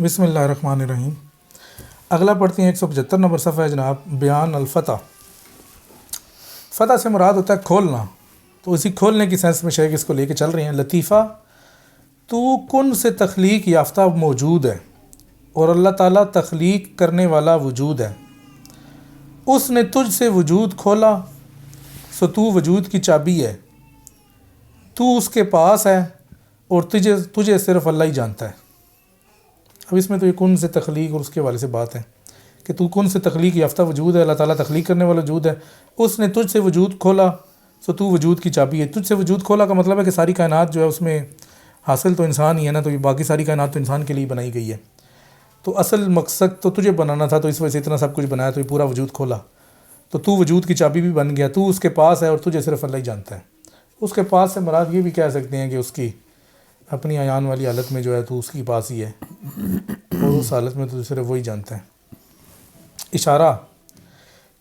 بسم اللہ الرحمن الرحیم. اگلا پڑھتے ہیں 175 نمبر صفحہ ہے جناب. بیان الفتح. فتح سے مراد ہوتا ہے کھولنا، تو اسی کھولنے کی سینس میں شیخ اس کو لے کے چل رہے ہیں. لطیفہ، تو کن سے تخلیق یافتہ موجود ہے اور اللہ تعالیٰ تخلیق کرنے والا وجود ہے. اس نے تجھ سے وجود کھولا سو تو وجود کی چابی ہے. تو اس کے پاس ہے اور تجھے صرف اللہ ہی جانتا ہے. اب اس میں تو یہ کن سے تخلیق اور اس کے حوالے سے بات ہے کہ تو کن سے تخلیق یافتہ وجود ہے، اللہ تعالیٰ تخلیق کرنے والا وجود ہے. اس نے تجھ سے وجود کھولا سو تو وجود کی چابی ہے. تجھ سے وجود کھولا کا مطلب ہے کہ ساری کائنات جو ہے اس میں حاصل تو انسان ہی ہے نا، تو یہ باقی ساری کائنات تو انسان کے لیے بنائی گئی ہے. تو اصل مقصد تو تجھے بنانا تھا، تو اس وجہ سے اتنا سب کچھ بنایا، تو یہ پورا وجود کھولا تو وجود کی چابی بھی بن گیا. تو اس کے پاس ہے اور تجھے صرف اللہ ہی جانتا ہے. اس کے پاس سے مراد یہ بھی کہہ سکتے ہیں کہ اس کی اپنی عیان والی حالت میں جو ہے تو اس کی پاس ہی ہے، اور اس حالت میں تو صرف وہی جانتا ہے. اشارہ،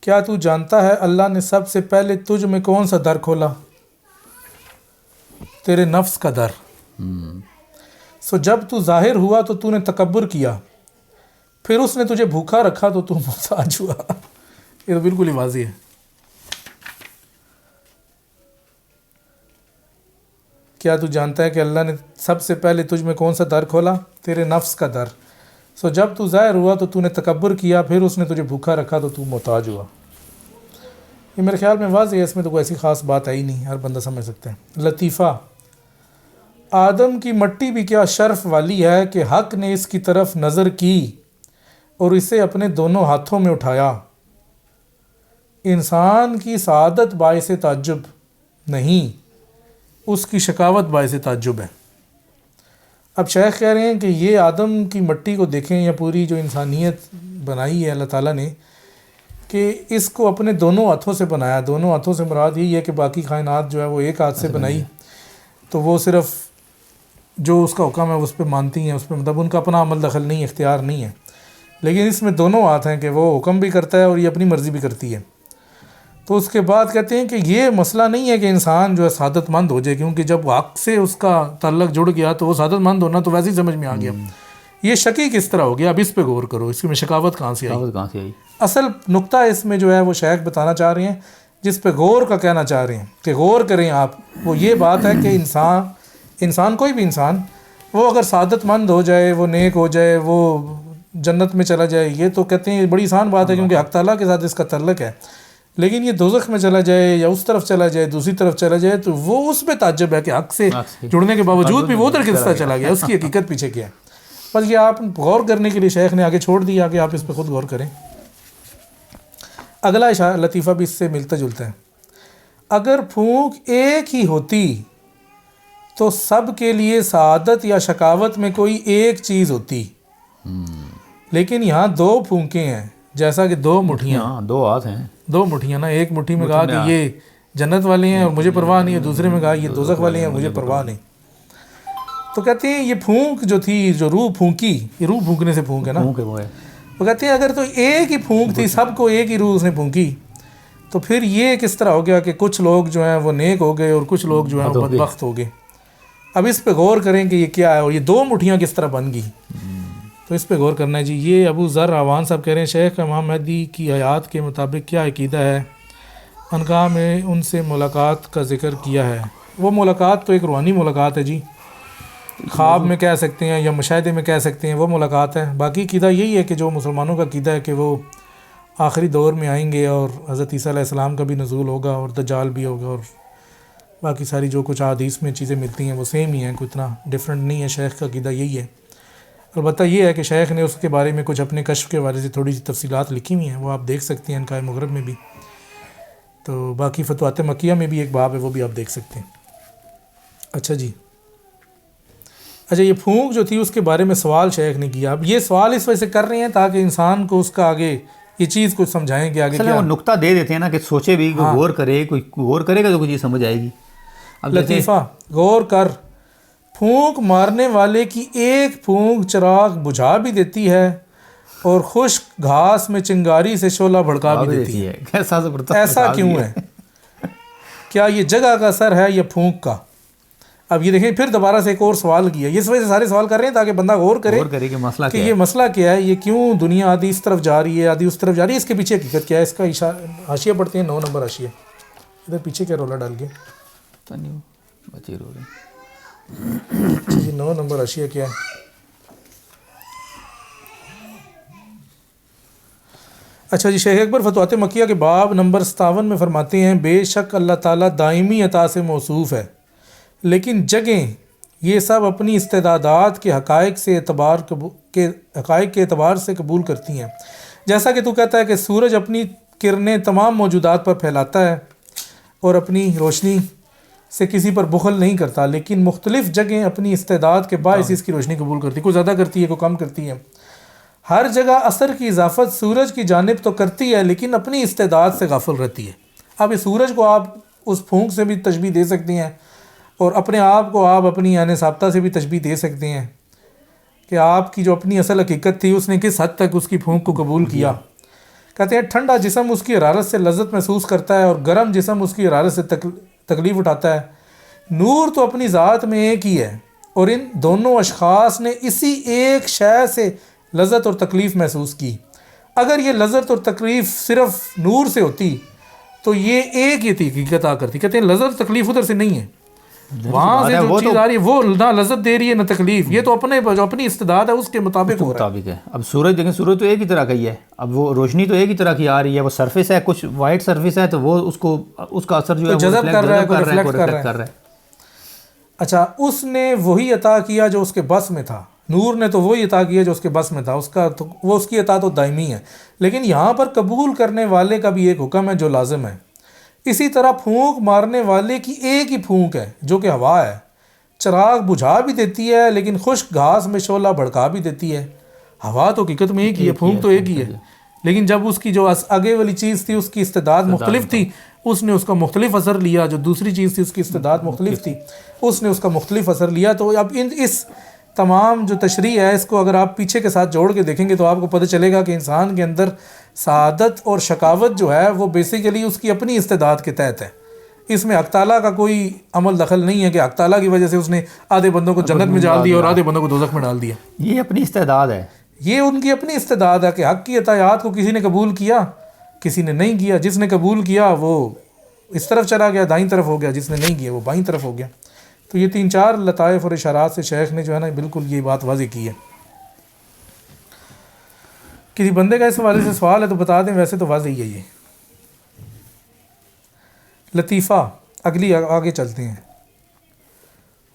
کیا تو جانتا ہے اللہ نے سب سے پہلے تجھ میں کون سا در کھولا؟ تیرے نفس کا در. سو جب تو ظاہر ہوا تو نے تکبر کیا، پھر اس نے تجھے بھوکا رکھا تو محتاج ہوا. یہ تو بالکل ہی واضح ہے. کیا تو جانتا ہے کہ اللہ نے سب سے پہلے تجھ میں کون سا در کھولا؟ تیرے نفس کا در. سو جب تو ظاہر ہوا تو نے تکبر کیا، پھر اس نے تجھے بھوکا رکھا تو محتاج ہوا. یہ میرے خیال میں واضح ہے، اس میں تو کوئی ایسی خاص بات ہے ہی نہیں، ہر بندہ سمجھ سکتا ہے. لطیفہ، آدم کی مٹی بھی کیا شرف والی ہے کہ حق نے اس کی طرف نظر کی اور اسے اپنے دونوں ہاتھوں میں اٹھایا. انسان کی سعادت باعث تعجب نہیں، اس کی شقاوت باعث تعجب ہے. اب شیخ کہہ رہے ہیں کہ یہ آدم کی مٹی کو دیکھیں یا پوری جو انسانیت بنائی ہے اللہ تعالیٰ نے، کہ اس کو اپنے دونوں ہاتھوں سے بنایا. دونوں ہاتھوں سے مراد یہی ہے کہ باقی کائنات جو ہے وہ ایک ہاتھ سے بنائی، تو وہ صرف جو اس کا حکم ہے اس پہ مانتی ہیں، اس پہ مطلب ان کا اپنا عمل دخل نہیں، اختیار نہیں ہے. لیکن اس میں دونوں ہاتھ ہیں کہ وہ حکم بھی کرتا ہے اور یہ اپنی مرضی بھی کرتی ہے. تو اس کے بعد کہتے ہیں کہ یہ مسئلہ نہیں ہے کہ انسان جو ہے سعادت مند ہو جائے، کیونکہ جب حق سے اس کا تعلق جڑ گیا تو وہ سعادت مند ہونا تو ویسے ہی سمجھ میں آ گیا. یہ شقی کس طرح ہو گیا؟ اب اس پہ غور کرو، اس میں شقاوت کہاں سے آئی؟ اصل نقطہ اس میں جو ہے وہ شیخ بتانا چاہ رہے ہیں، جس پہ غور کا کہنا چاہ رہے ہیں کہ غور کریں آپ. وہ یہ بات ہے کہ انسان کوئی بھی انسان وہ اگر سعادت مند ہو جائے، وہ نیک ہو جائے، وہ جنت میں چلا جائے، یہ تو کہتے ہیں بڑی آسان بات ہے، کیونکہ حق تعالیٰ کے ساتھ اس کا تعلق ہے. لیکن یہ دوزخ میں چلا جائے یا اس طرف چلا جائے، دوسری طرف چلا جائے، تو وہ اس پہ تعجب ہے کہ حق سے جڑنے کے باوجود بھی وہ ادھر کس طرح چلا گیا، اس کی حقیقت پیچھے کیا ہے. بس یہ آپ غور کرنے کے لیے شیخ نے آگے چھوڑ دیا کہ آپ اس پہ خود غور کریں. اگلا اشارہ لطیفہ بھی اس سے ملتا جلتا ہے. اگر پھونک ایک ہی ہوتی تو سب کے لیے سعادت یا شقاوت میں کوئی ایک چیز ہوتی، لیکن یہاں دو پھونکیں ہیں، جیسا کہ دو مٹھیاں، دو ہاتھ ہیں، دو مٹھیاں نا. ایک مٹھی میں کہا کہ یہ جنت والے ہیں اور مجھے پرواہ نہیں ہے، دوسرے میں کہا یہ دوزخ والے ہیں اور مجھے پرواہ نہیں. تو کہتے ہیں یہ پھونک جو تھی، جو روح پھونکی، یہ روح پھونکنے سے پھونک ہے نا، وہ کہتے ہیں اگر تو ایک ہی پھونک تھی، سب کو ایک ہی روح اس نے پھونکی، تو پھر یہ کس طرح ہو گیا کہ کچھ لوگ جو ہیں وہ نیک ہو گئے اور کچھ لوگ جو ہیں وہ بدبخت ہو گئے. اب اس پہ غور کریں کہ یہ کیا ہے اور یہ دو مٹھیاں کس طرح بن گئی، تو اس پہ غور کرنا ہے. جی یہ ابو ذر عوان صاحب کہہ رہے ہیں شیخ امام مہدی کی حیات کے مطابق کیا عقیدہ ہے؟ انقاہ میں ان سے ملاقات کا ذکر کیا ہے. وہ ملاقات تو ایک روحانی ملاقات ہے جی، خواب میں کہہ سکتے ہیں یا مشاہدے میں کہہ سکتے ہیں، وہ ملاقات ہے. باقی عقیدہ یہی ہے کہ جو مسلمانوں کا عقیدہ ہے کہ وہ آخری دور میں آئیں گے اور حضرت عیسیٰ علیہ السلام کا بھی نزول ہوگا اور دجال بھی ہوگا، اور باقی ساری جو کچھ احادیث میں چیزیں ملتی ہیں وہ سیم ہی ہیں، کوئی اتنا ڈفرینٹ نہیں ہے. شیخ کا عقیدہ یہی ہے. البتہ یہ ہے کہ شیخ نے اس کے بارے میں کچھ اپنے کشف کے بارے سے تھوڑی سی تفصیلات لکھی ہوئی ہیں، وہ آپ دیکھ سکتے ہیں انقاء مغرب میں بھی. تو باقی فتوحات مکیہ میں بھی ایک باب ہے، وہ بھی آپ دیکھ سکتے ہیں. اچھا جی، اچھا یہ پھونک جو تھی اس کے بارے میں سوال شیخ نے کیا. اب یہ سوال اس وجہ سے کر رہے ہیں تاکہ انسان کو اس کا آگے یہ چیز کچھ سمجھائیں کہ آگے کیا. وہ نقطہ دے دیتے ہیں نا کہ سوچے بھی، کوئی غور کرے، کوئی غور کرے گا تو کوئی چیز سمجھ آئے گی. لطیفہ، غور کر، پھونک مارنے والے کی ایک پھونک چراغ بجھا بھی دیتی ہے اور خشک گھاس میں چنگاری سے شعلہ بھڑکا بھی دیتی ہے. ایسا کیوں ہے؟ کیا یہ جگہ کا اثر ہے یا پھونک کا؟ اب یہ دیکھیں پھر دوبارہ سے ایک اور سوال کیا. اس وجہ سے سارے سوال کر رہے ہیں تاکہ بندہ غور کرے کہ مسئلہ کہ یہ مسئلہ کیا ہے, یہ کیوں دنیا آدھی اس طرف جا رہی ہے آدھی اس طرف جا رہی ہے, اس کے پیچھے حقیقت کیا ہے. اس کا حاشیہ پڑھتے ہیں, 9 نمبر حاشیہ. ادھر پیچھے کیا رولا ڈال کے بچے رو رہے جی 9 نمبر حاشیہ کیا ہے. اچھا جی, شیخ اکبر فتوحات مکیہ کے باب نمبر 57 میں فرماتے ہیں, بے شک اللہ تعالیٰ دائمی عطا سے موصوف ہے, لیکن جگہیں یہ سب اپنی استعدادات کے حقائق کے اعتبار سے قبول کرتی ہیں. جیسا کہ تو کہتا ہے کہ سورج اپنی کرنیں تمام موجودات پر پھیلاتا ہے اور اپنی روشنی سے کسی پر بخل نہیں کرتا, لیکن مختلف جگہیں اپنی استعداد کے باعث اس کی روشنی قبول کرتی, کوئی زیادہ کرتی ہے کوئی کم کرتی ہے. ہر جگہ اثر کی اضافت سورج کی جانب تو کرتی ہے لیکن اپنی استعداد سے غافل رہتی ہے. اب اس سورج کو آپ اس پھونک سے بھی تشبیہ دے سکتے ہیں اور اپنے آپ کو آپ اپنی عین ثابتہ سے بھی تشبیہ دے سکتے ہیں کہ آپ کی جو اپنی اصل حقیقت تھی اس نے کس حد تک اس کی پھونک کو قبول کیا. کہتے ہیں ٹھنڈا جسم اس کی حرارت سے لذت محسوس کرتا ہے اور گرم جسم اس کی حرارت سے تکلیف اٹھاتا ہے. نور تو اپنی ذات میں ایک ہی ہے اور ان دونوں اشخاص نے اسی ایک شے سے لذت اور تکلیف محسوس کی. اگر یہ لذت اور تکلیف صرف نور سے ہوتی تو یہ ایک ہی تھی حقیقت آ کرتی. کہتے ہیں لذت اور تکلیف ادھر سے نہیں ہے, وہاں سے جو چیز آ رہی ہے وہ نہ لذت دے رہی ہے نہ تکلیف, یہ تو اپنی استعداد ہے اس کے مطابق ہو رہا ہے. اب سورج دیکھیں, سورج تو ایک ہی طرح کا ہی ہے, اب وہ روشنی تو ایک ہی طرح کی آ رہی ہے, وہ سرفیس ہے, کچھ وائٹ سرفیس ہے تو وہ اس کا اثر جو ہے جذب کر رہا ہے, کوئی ریفلیکٹ کر رہا ہے. اچھا, اس نے وہی عطا کیا جو اس کے بس میں تھا. نور نے تو وہی عطا کیا جو اس کے بس میں تھا, اس کی عطا تو دائمی ہے, لیکن یہاں پر قبول کرنے والے کا بھی ایک حکم ہے جو لازم ہے. اسی طرح پھونک مارنے والے کی ایک ہی پھونک ہے جو کہ ہوا ہے, چراغ بجھا بھی دیتی ہے لیکن خشک گھاس میں شعلہ بھڑکا بھی دیتی ہے. ہوا تو حقیقت میں ایک ہی ہے, پھونک تو ایک ہی ہے, لیکن جب اس کی جو آگے والی چیز تھی اس کی استعداد مختلف تھی, اس نے اس کا مختلف اثر لیا. جو دوسری چیز تھی اس کی استعداد مختلف تھی, اس نے اس کا مختلف اثر لیا. تو اب اس تمام جو تشریح ہے اس کو اگر آپ پیچھے کے ساتھ جوڑ کے دیکھیں گے تو آپ کو پتہ چلے گا کہ انسان کے اندر سعادت اور شقاوت جو ہے وہ بیسیکلی اس کی اپنی استعداد کے تحت ہے. اس میں حق تعالیٰ کا کوئی عمل دخل نہیں ہے کہ حق تعالیٰ کی وجہ سے اس نے آدھے بندوں کو جنت میں ڈال دیا اور آدھے بندوں کو دوزخ میں ڈال دیا. یہ اپنی استعداد ہے, یہ ان کی اپنی استعداد ہے کہ حق کی عطایات کو کسی نے قبول کیا کسی نے نہیں کیا. جس نے قبول کیا وہ اس طرف چلا گیا, دائیں طرف ہو گیا, جس نے نہیں کیا وہ بائیں طرف ہو گیا. تو یہ 3-4 لطائف اور اشارات سے شیخ نے جو ہے نا بالکل یہ بات واضح کی ہے. کسی بندے کا اس حوالے سے سوال ہے تو بتا دیں, ویسے تو واضح ہی ہے یہ. لطیفہ اگلی آگے چلتے ہیں.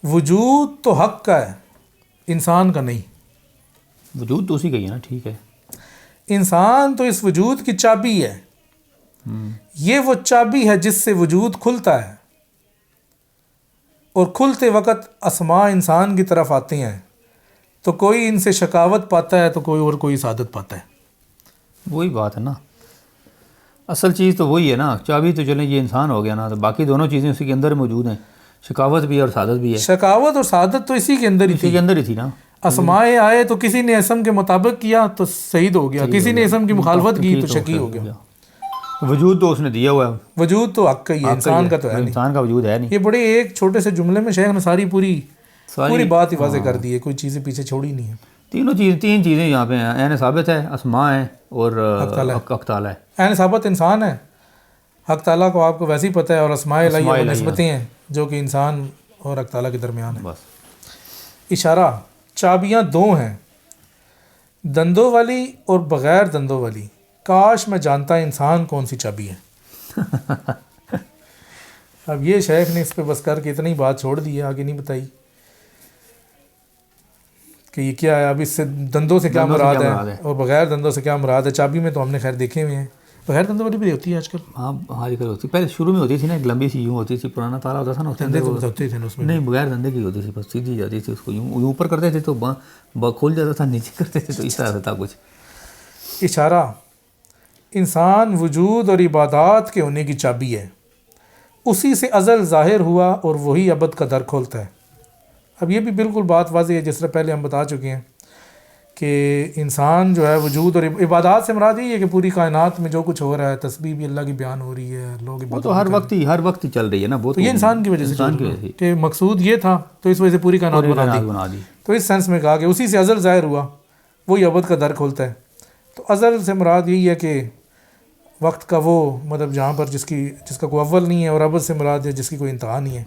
وجود تو حق کا ہے, انسان کا نہیں. وجود تو اسی کا ہی ہے نا, ٹھیک ہے. انسان تو اس وجود کی چابی ہے. یہ وہ چابی ہے جس سے وجود کھلتا ہے اور کھلتے وقت اسماء انسان کی طرف آتے ہیں تو کوئی ان سے شقاوت پاتا ہے تو کوئی سعادت پاتا ہے. وہی بات ہے نا, اصل چیز تو وہی ہے نا. چابی تو چلیں یہ انسان ہو گیا نا, تو باقی دونوں چیزیں اسی کے اندر موجود ہیں, شقاوت بھی اور سعادت بھی ہے. شقاوت اور سعادت تو اسی کے اندر ہی تھی نا. اسماء آئے تو کسی نے اسم کے مطابق کیا تو سعید ہو گیا, کسی نے اسم کی مخالفت کی تو شقی ہو گیا. وجود تو اس نے دیا ہوا ہے, وجود تو حق کا ہی ہے, انسان کا تو ہے نہیں. انسان کا وجود ہے نہیں. یہ بڑے ایک چھوٹے سے جملے میں شیخ نے ساری پوری بات ہی واضح کر دی ہے, کوئی چیزیں پیچھے چھوڑی نہیں ہے. تین چیزیں یہاں پہ ہیں, عین ثابت ہے, اسماء ہے اور حق تعالیٰ ہے. عین ثابت انسان ہے, حق تعالیٰ کو آپ کو ویسے ہی پتہ ہے, اور اسماء الہیہ وہ نسبتیں ہیں جو کہ انسان اور حق تعالیٰ کے درمیان ہیں. بس اشارہ, چابیاں 2 ہیں, دندوں والی اور بغیر دندوں والی. کاش میں جانتا انسان کون سی چابی ہے. اب یہ شیخ نے اس پہ بس کر کے اتنی بات چھوڑ دی ہے, آگے نہیں بتائی کہ یہ کیا ہے. اب اس سے دندوں سے کیا مراد ہے اور بغیر دندوں سے کیا مراد ہے. چابی میں تو ہم نے خیر دیکھے ہوئے ہیں, بغیر دندوں والی بھی ہوتی ہے آج کل. ہاں آج کل ہوتی, پہلے شروع میں ہوتی تھی نا, ایک لمبی سی یوں ہوتی تھی, پرانا تالا ہوتا تھا نا, دندے تو ہوتے تھے اس میں. نہیں بغیر دندے کی ہوتی تھی, بس سیدھی جاتی تھی, اس کو یوں اوپر کرتے تھے تو کھول جاتا تھا, نیچے کرتے تھے تو اس طرح سے تھا کچھ. اشارہ, انسان وجود اور عبادات کے ہونے کی چابی ہے, اسی سے ازل ظاہر ہوا اور وہی ابد کا در کھولتا ہے. اب یہ بھی بالکل بات واضح ہے, جس طرح پہلے ہم بتا چکے ہیں کہ انسان جو ہے وجود اور عبادات سے مراد یہ ہے کہ پوری کائنات میں جو کچھ ہو رہا ہے، تسبیح بھی اللہ کی بیان ہو رہی ہے، لوگ وہ تو ہر وقت ہی چل رہی ہے نا، وہ تو یہ انسان کی وجہ سے انسان کی وجہ سے کہ مقصود یہ تھا تو اس وجہ سے پوری کائنات بنا دی۔ تو اس سینس میں کہا کہ اسی سے ازل ظاہر ہوا، وہی ابد کا در کھولتا ہے۔ تو ازل سے مراد یہی ہے کہ وقت کا وہ مطلب جہاں پر جس کا کوئی اول نہیں ہے، اور ابد سے مراد ہے جس کی کوئی انتہا نہیں ہے،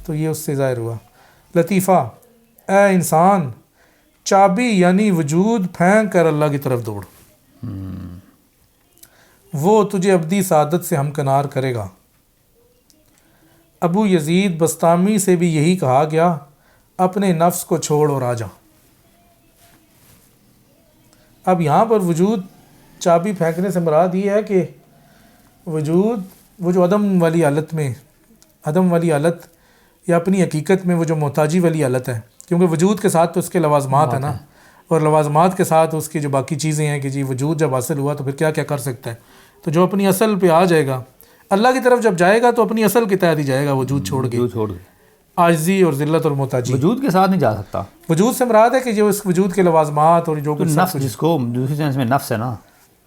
تو یہ اس سے ظاہر ہوا۔ لطیفہ، اے انسان چابی یعنی وجود پھینک کر اللہ کی طرف دوڑ، وہ تجھے ابدی سعادت سے ہمکنار کرے گا۔ ابو یزید بسطامی سے بھی یہی کہا گیا، اپنے نفس کو چھوڑ اور آ جا۔ اب یہاں پر وجود چابی پھینکنے سے مراد یہ ہے کہ وجود وہ جو عدم والی حالت یا اپنی حقیقت میں وہ جو محتاجی والی حالت ہے، کیونکہ وجود کے ساتھ تو اس کے لوازمات ہیں نا، اور لوازمات کے ساتھ اس کی جو باقی چیزیں ہیں کہ جی وجود جب حاصل ہوا تو پھر کیا کیا کر سکتا ہے، تو جو اپنی اصل پہ آ جائے گا، اللہ کی طرف جب جائے گا تو اپنی اصل کے تحت ہی جائے گا، وجود چھوڑ کے عاجزی اور ذلت اور محتاجی، وجود کے ساتھ نہیں جا سکتا۔ وجود سے مراد ہے کہ جو اس وجود کے لوازمات اور جو کچھ نفس، جس کو دوسری سینس میں نفس ہے نا،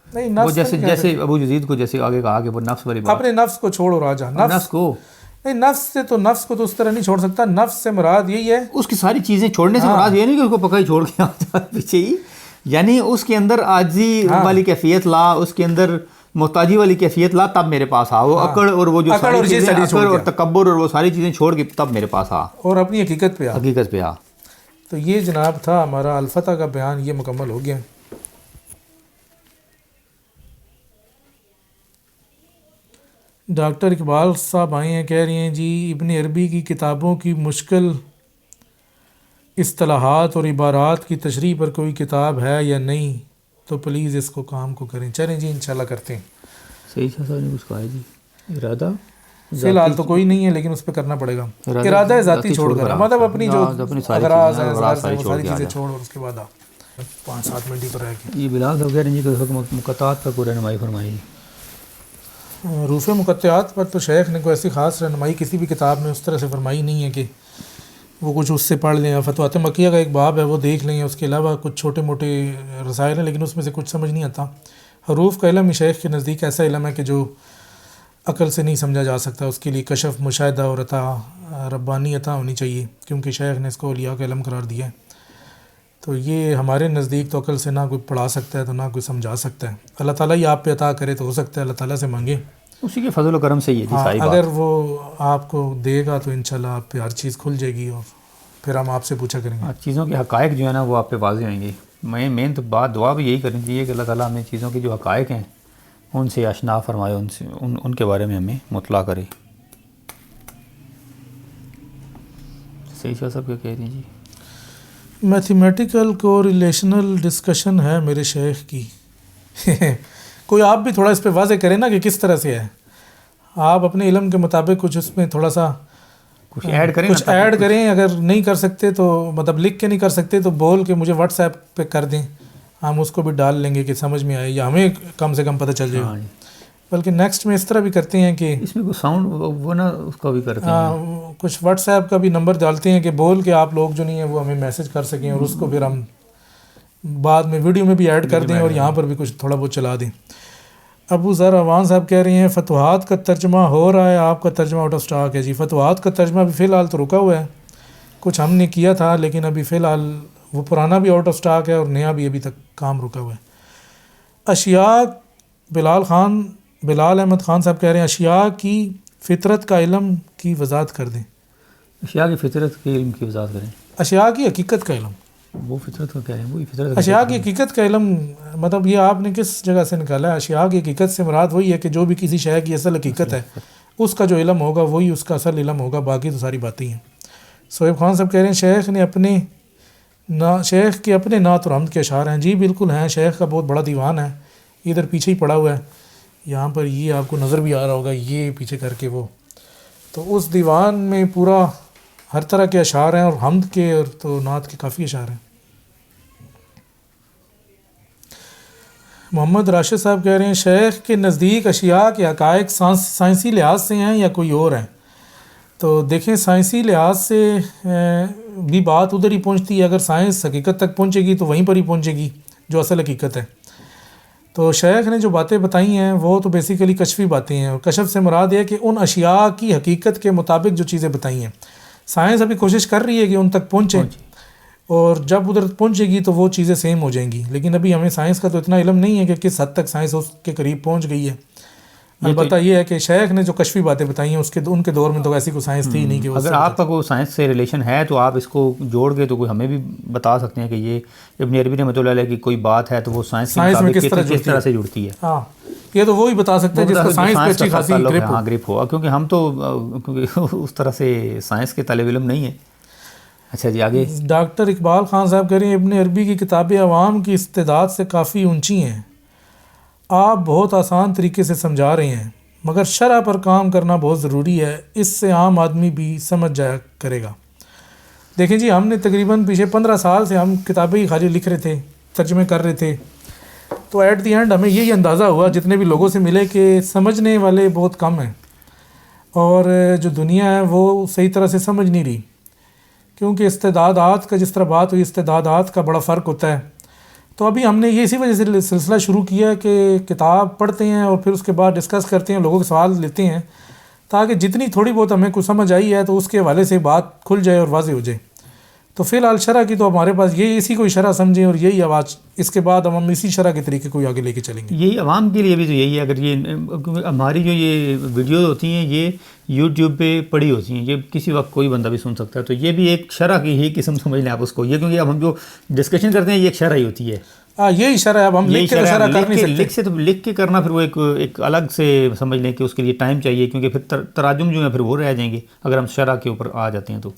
نہیں، وہ جیسے ابو یزید کو جیسے آگے کہا کہ وہ نفس والی بات، اپنے نفس کو چھوڑ اور آ جا۔ نفس کو نہیں، نفس کو تو اس طرح نہیں چھوڑ سکتا، نفس سے مراد یہی ہے اس کی ساری چیزیں چھوڑنے سے مراد یہ نہیں کہ اس کو پکا ہی چھوڑ کے آ جائے پیچھے ہی، یعنی اس کے اندر عاجزی والی کیفیت لا، اس کے اندر محتاجی والی کیفیت لا، تب میرے پاس آ، وہ اکڑ اور وہ جو ساری چیزیں اکڑ اور تکبر اور وہ ساری چیزیں چھوڑ کے تب میرے پاس آ اور اپنی حقیقت پہ آ۔ آ۔ تو یہ جناب تھا ہمارا الفتح کا بیان، یہ مکمل ہو گیا۔ ڈاکٹر اقبال صاحب آئے ہیں، کہہ رہے ہیں جی ابن عربی کی کتابوں کی مشکل اصطلاحات اور عبارات کی تشریح پر کوئی کتاب ہے یا نہیں، تو پلیز اس کو کام کو کریں۔ چلیں جی انشاءاللہ کرتے ہیں۔ صحیح صاحب نے کچھ کہا ہے جی، ارادہ فی الحال تو کوئی نہیں ہے لیکن اس پہ کرنا پڑے گا، ارادہ ذاتی چھوڑ کر، مطلب اپنی جو اغراض ہیں وہ ساری چیزیں چھوڑ، اور اس کے بعد 5-7 منٹ ہی تو رہ کے یہ بلال صاحب کہہ رہے ہیں جی کہ مقطعات پر کوئی رہنمائی فرمائی۔ حروف مقطعات پر تو شیخ نے کوئی ایسی خاص رہنمائی کسی بھی کتاب میں اس طرح سے فرمائی نہیں ہے کہ وہ کچھ اس سے پڑھ لیں۔ فتوحات مکیہ کا ایک باب ہے وہ دیکھ لیں، اس کے علاوہ کچھ چھوٹے موٹے رسائل ہیں لیکن اس میں سے کچھ سمجھ نہیں آتا۔ حروف کا علم شیخ کے نزدیک ایسا علم ہے کہ جو عقل سے نہیں سمجھا جا سکتا، اس کے لیے کشف، مشاہدہ اور عطا ربانی عطا ہونی چاہیے، کیونکہ شیخ نے اس کو اولیاء کا علم قرار دیا ہے۔ تو یہ ہمارے نزدیک تو عقل سے نہ کوئی پڑھا سکتا ہے تو نہ کوئی سمجھا سکتا ہے۔ اللہ تعالیٰ ہی آپ پہ عطا کرے تو ہو سکتا ہے اللہ تعالیٰ سے مانگیں، اسی کے فضل و کرم سے یہ ہاں، اگر وہ آپ کو دے گا تو انشاءاللہ آپ پہ ہر چیز کھل جائے گی، اور پھر ہم آپ سے پوچھا کریں گے۔ چیزوں کے حقائق جو ہے نا وہ آپ پہ واضح ہوئیں گے۔ مین تو بات دعا بھی یہی کرنی چاہیے کہ اللہ تعالیٰ ہمیں چیزوں کے جو حقائق ہیں ان سے آشنا فرمائے، ان کے بارے میں ہمیں مطلع کرے۔ صحیح شاہ صاحب کیا کہہ رہی ہیں جی؟ میتھمیٹیکل کو ریلیشنل ڈسکشن ہے میرے شیخ کی کوئی آپ بھی تھوڑا اس پہ واضح کریں نا کہ کس طرح سے ہے، آپ اپنے علم کے مطابق کچھ اس میں تھوڑا سا کچھ ایڈ کریں، اگر نہیں کر سکتے تو مطلب لکھ کے نہیں کر سکتے تو بول کے مجھے واٹس ایپ پہ کر دیں، ہم اس کو بھی ڈال لیں گے کہ سمجھ میں آئے یا ہمیں کم سے کم پتہ چل جائے گا۔ بلکہ نیکسٹ میں اس طرح بھی کرتے ہیں کہ اس میں کوئی ساؤنڈ وہ نا اس کا بھی کرتے ہیں، کچھ واٹس ایپ کا بھی نمبر ڈالتے ہیں کہ بول کے آپ لوگ جو نہیں ہیں وہ ہمیں میسج کر سکیں، اور اس کو پھر ہم بعد میں ویڈیو میں بھی ایڈ کر دیں اور یہاں پر بھی کچھ تھوڑا بہت چلا دیں۔ ابو ذر عوان صاحب کہہ رہے ہیں فتوحات کا ترجمہ ہو رہا ہے، آپ کا ترجمہ آؤٹ آف سٹاک ہے جی۔ فتوحات کا ترجمہ بھی فی الحال تو رکا ہوا ہے، کچھ ہم نے کیا تھا لیکن ابھی فی الحال وہ پرانا بھی آؤٹ آف سٹاک ہے اور نیا بھی ابھی تک کام رکا ہوا ہے۔ اشیاء بلال احمد خان صاحب کہہ رہے ہیں اشیاء کی فطرت کا علم کی وضاحت کر دیں۔ اشیاء کی فطرت کے علم کی وضاحت کریں۔ اشیاء کی حقیقت کا علم، وہ فطرت کا کیا ہے؟ وہی فطرت۔ اشیاء کی حقیقت کا علم مطلب یہ آپ نے کس جگہ سے نکالا ہے؟ اشیاء کی حقیقت سے مراد وہی ہے کہ جو بھی کسی شے کی اصل حقیقت ہے اس کا جو علم ہوگا وہی اس کا اصل علم ہوگا، باقی تو ساری باتیں ہیں۔ صہیب خان صاحب کہہ رہے ہیں شیخ کے اپنے نعت اور حمد کے اشعار ہیں۔ جی بالکل ہیں، شیخ کا بہت بڑا دیوان ہے، ادھر پیچھے ہی پڑا ہوا ہے، یہاں پر یہ آپ کو نظر بھی آ رہا ہوگا، یہ پیچھے کر کے وہ، تو اس دیوان میں پورا ہر طرح کے اشعار ہیں، اور حمد کے اور تو نعت کے کافی اشعار ہیں۔ محمد راشد صاحب کہہ رہے ہیں شیخ کے نزدیک اشیاء کے حقائق سائنسی لحاظ سے ہیں یا کوئی اور ہیں؟ تو دیکھیں سائنسی لحاظ سے بھی بات ادھر ہی پہنچتی ہے. اگر سائنس حقیقت تک پہنچے گی تو وہیں پر ہی پہنچے گی جو اصل حقیقت ہے. تو شیخ نے جو باتیں بتائی ہیں وہ تو بیسیکلی کشفی باتیں ہیں, اور کشف سے مراد ہے کہ ان اشیاء کی حقیقت کے مطابق جو چیزیں بتائی ہیں. سائنس ابھی کوشش کر رہی ہے کہ ان تک پہنچے, اور جب ادھر پہنچے گی تو وہ چیزیں سیم ہو جائیں گی. لیکن ابھی ہمیں سائنس کا تو اتنا علم نہیں ہے کہ کس حد تک سائنس اس کے قریب پہنچ گئی ہے. البتہ یہ ہے کہ شیخ نے جو کشفی باتیں بتائی ہیں ان کے دور میں تو ایسی کوئی سائنس تھی نہیں کہ اگر آپ کا کوئی سائنس سے ریلیشن ہے تو آپ اس کو جوڑ کے تو کوئی ہمیں بھی بتا سکتے ہیں کہ یہ ابن عربی رحمۃ اللہ علیہ کی کوئی بات ہے تو وہ سائنس میں کس طرح سے جڑتی ہے. ہاں یہ تو وہی بتا سکتے ہیں جس کو سائنس پہ اچھی خاصی گرپ ہوا, کیونکہ ہم تو اس طرح سے سائنس کے طالب علم نہیں ہیں. اچھا جی آگے. ڈاکٹر اقبال خان صاحب کہہ رہے ہیں ابن عربی کی کتابیں عوام کی استعداد سے کافی اونچی ہیں. آپ بہت آسان طریقے سے سمجھا رہے ہیں, مگر شرح پر کام کرنا بہت ضروری ہے, اس سے عام آدمی بھی سمجھ جایا کرے گا. دیکھیں جی, ہم نے تقریباً پیچھے 15 سال سے ہم کتابیں ہی خالی لکھ رہے تھے, ترجمے کر رہے تھے. تو ایٹ دی اینڈ ہمیں یہی اندازہ ہوا جتنے بھی لوگوں سے ملے کہ سمجھنے والے بہت کم ہیں, اور جو دنیا ہے وہ صحیح طرح سے سمجھ نہیں رہی. کیونکہ استعدادات کا جس طرح بات ہوئی, استعدادات کا بڑا فرق ہوتا ہے. تو ابھی ہم نے یہ اسی وجہ سے سلسلہ شروع کیا کہ کتاب پڑھتے ہیں اور پھر اس کے بعد ڈسکس کرتے ہیں, لوگوں کے سوال لیتے ہیں, تاکہ جتنی تھوڑی بہت ہمیں کچھ سمجھ آئی ہے تو اس کے حوالے سے بات کھل جائے اور واضح ہو جائے. تو فی الحال شرح کی تو ہمارے پاس یہی اسی کو شرح سمجھیں, اور یہی آواز اس کے بعد ہم اسی شرح کے طریقے کو آگے لے کے چلیں گے. یہی عوام کے لیے بھی تو یہی ہے. اگر یہ ہماری جو یہ ویڈیوز ہوتی ہیں یہ یوٹیوب پہ پڑی ہوتی ہیں, یہ کسی وقت کوئی بندہ بھی سن سکتا ہے, تو یہ بھی ایک شرح کی ہی قسم سمجھ لیں آپ اس کو. یہ کیونکہ اب ہم جو ڈسکشن کرتے ہیں یہ ایک شرح ہی ہوتی ہے. یہی شرح ہے. اب ہم لکھ کے تو شرح کر نہیں سکتے. لکھ کے کرنا پھر وہ ایک الگ سے سمجھ لیں کہ اس کے لیے ٹائم چاہیے, کیونکہ پھر تراجم جو ہیں پھر وہ رہ جائیں گے اگر ہم شرح کے اوپر آ جاتے ہیں. تو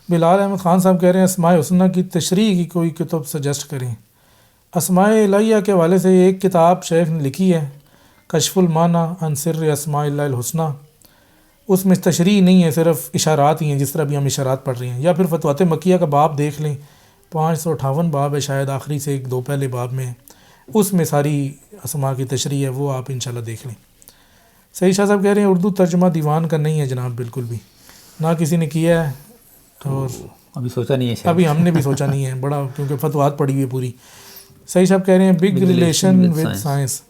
بلال احمد خان صاحب کہہ رہے ہیں اسماء حسنہ کی تشریح کی کوئی کتب سجیسٹ کریں. اسماء الہیہ کے حوالے سے ایک کتاب شیخ نے لکھی ہے, کشف المعنی عن سر اسماء اللہ الحسنہ. اس میں تشریح نہیں ہے, صرف اشارات ہی ہیں جس طرح بھی ہم اشارات پڑھ رہے ہیں. یا پھر فتوحات مکیہ کا باب دیکھ لیں, 558 باب ہے شاید, آخری سے 1-2 پہلے باب میں, اس میں ساری اسماء کی تشریح ہے, وہ آپ انشاءاللہ دیکھ لیں. صحیح شاہ صاحب کہہ رہے ہیں اردو ترجمہ دیوان کا نہیں ہے جناب, بالکل بھی نہ کسی نے کیا ہے, اور ابھی سوچا نہیں ہے, ابھی ہم نے بھی سوچا نہیں ہے بڑا, کیونکہ فتوحات پڑھی ہوئی ہے پوری. صحیح صاحب کہہ رہے ہیں بگ ریلیشن ود سائنس.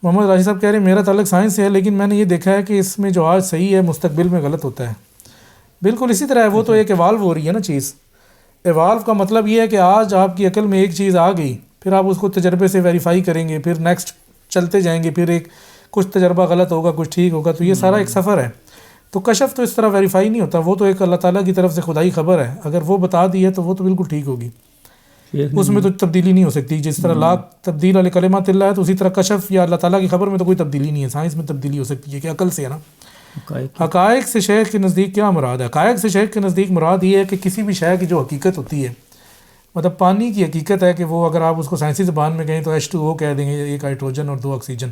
محمد راشد صاحب کہہ رہے ہیں میرا تعلق سائنس سے ہے, لیکن میں نے یہ دیکھا ہے کہ اس میں جو آج صحیح ہے مستقبل میں غلط ہوتا ہے. بالکل اسی طرح ہے, وہ تو ایک ایوالو ہو رہی ہے نا چیز. ایوالو کا مطلب یہ ہے کہ آج آپ کی عقل میں ایک چیز آ گئی, پھر آپ اس کو تجربے سے ویریفائی کریں گے, پھر نیکسٹ چلتے جائیں گے, پھر ایک کچھ تجربہ غلط ہوگا, کچھ ٹھیک ہوگا. تو یہ سارا ایک سفر ہے. تو کشف تو اس طرح ویریفائی نہیں ہوتا, وہ تو ایک اللہ تعالیٰ کی طرف سے خدائی خبر ہے. اگر وہ بتا دی ہے تو وہ تو بالکل ٹھیک ہوگی, اس میں تو تبدیلی نہیں ہو سکتی. جس طرح لا تبدیل علی کلمات اللہ ہے, تو اسی طرح کشف یا اللہ تعالیٰ کی خبر میں تو کوئی تبدیلی نہیں ہے. سائنس میں تبدیلی ہو سکتی ہے کہ عقل سے ہے نا. حقائق سے شیخ کے نزدیک کیا مراد ہے؟ حقائق سے شیخ کے نزدیک مراد یہ ہے کہ کسی بھی شے کی جو حقیقت ہوتی ہے, مطلب پانی کی حقیقت ہے کہ وہ اگر آپ اس کو سائنسی زبان میں کہیں تو H2O کہہ دیں گے, 1 ہائیڈروجن اور 2 آکسیجن,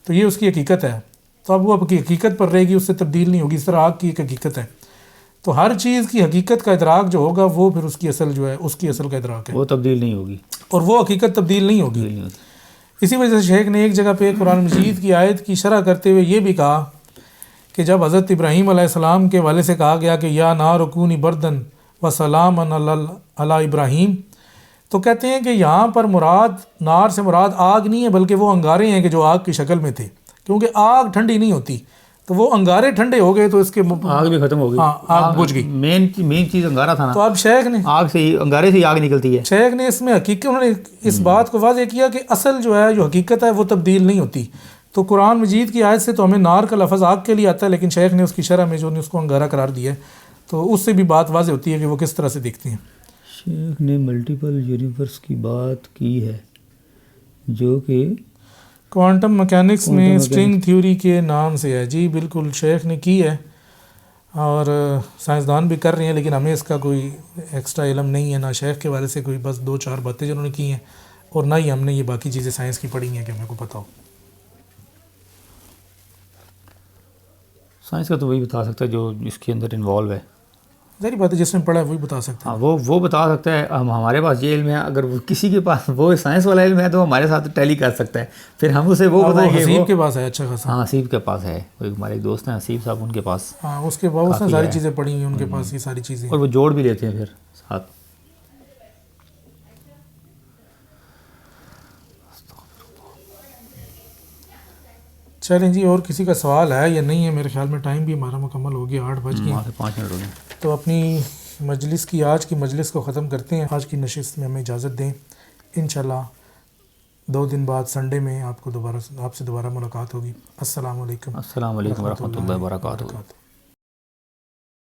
تو یہ اس کی حقیقت ہے. تو اب وہ آپ کی حقیقت پر رہے گی, اس سے تبدیل نہیں ہوگی. اس طرح آگ کی ایک حقیقت ہے. تو ہر چیز کی حقیقت کا ادراک جو ہوگا وہ پھر اس کی اصل جو ہے اس کی اصل کا ادراک ہے, وہ تبدیل نہیں ہوگی, اور وہ حقیقت تبدیل نہیں ہوگی. اسی وجہ سے شیخ نے ایک جگہ پہ قرآن مجید کی آیت کی شرح کرتے ہوئے یہ بھی کہا کہ جب حضرت ابراہیم علیہ السلام کے والے سے کہا گیا کہ یا نار کونی بردن و سلام علی ابراہیم, تو کہتے ہیں کہ یہاں پر نار سے مراد آگ نہیں ہے, بلکہ وہ انگارے ہیں کہ جو آگ کی شکل میں تھے, کیونکہ آگ ٹھنڈی نہیں ہوتی. تو وہ انگارے ٹھنڈے ہو گئے تو اس کے آگ بھی ختم ہو گئی. ہاں, آگ بجھ گئی. مین چیز انگارا تھا نا. تو اب شیخ نے آگ سے ہی, انگارے سے ہی آگ نکلتی ہے. شیخ نے اس میں حقیقت, انہوں نے اس بات کو واضح کیا کہ اصل جو ہے جو حقیقت ہے وہ تبدیل نہیں ہوتی. تو قرآن مجید کی آیت سے تو ہمیں نار کا لفظ آگ کے لیے آتا ہے, لیکن شیخ نے اس کی شرح میں جو نے اس کو انگارہ قرار دیا ہے, تو اس سے بھی بات واضح ہوتی ہے کہ وہ کس طرح سے دیکھتے ہیں. شیخ نے ملٹیپل یونیورس کی بات کی ہے جو کہ کوانٹم مکینکس میں اسٹرنگ تھیوری کے نام سے ہے. جی بالکل شیخ نے کی ہے, اور سائنسدان بھی کر رہے ہیں, لیکن ہمیں اس کا کوئی ایکسٹرا علم نہیں ہے, نہ شیخ کے والے سے کوئی بس 2-4 باتیں جنہوں نے کی ہیں, اور نہ ہی ہم نے یہ باقی چیزیں سائنس کی پڑھی ہیں کہ ہمیں کو پتہ ہو. سائنس کا تو وہی بتا سکتا ہے جو اس کے اندر انوالو ہے. ظاہری بات ہے جس نے پڑھا ہے وہی بتا سکتا ہے. ہاں وہ بتا سکتا ہے. ہمارے پاس یہ علم ہے, اگر کسی کے پاس وہ سائنس والا علم ہے تو ہمارے ساتھ ٹیلی کر سکتا ہے, پھر ہم اسے وہ بتائیں گے. حسیب کے پاس ہے اچھا خاصا. ہاں حسیب کے پاس ہے, ہمارے ایک دوست ہیں حسیب صاحب, ان کے پاس ہاں اس کے بعد اس نے ساری چیزیں پڑھی ہیں, ان کے پاس یہ ساری چیزیں, اور وہ جوڑ بھی لیتے ہیں پھر ساتھ. چلیں جی, اور کسی کا سوال ہے یا نہیں ہے؟ میرے خیال میں ٹائم بھی ہمارا مکمل ہو گیا, 8 بج گئے, 5 منٹ ہو گئے. تو اپنی مجلس کی آج کی مجلس کو ختم کرتے ہیں. آج کی نشست میں ہمیں اجازت دیں. انشاءاللہ 2 دن بعد سنڈے میں آپ سے دوبارہ ملاقات ہوگی. السلام علیکم. السلام علیکم ورحمۃ اللہ وبرکاتہ.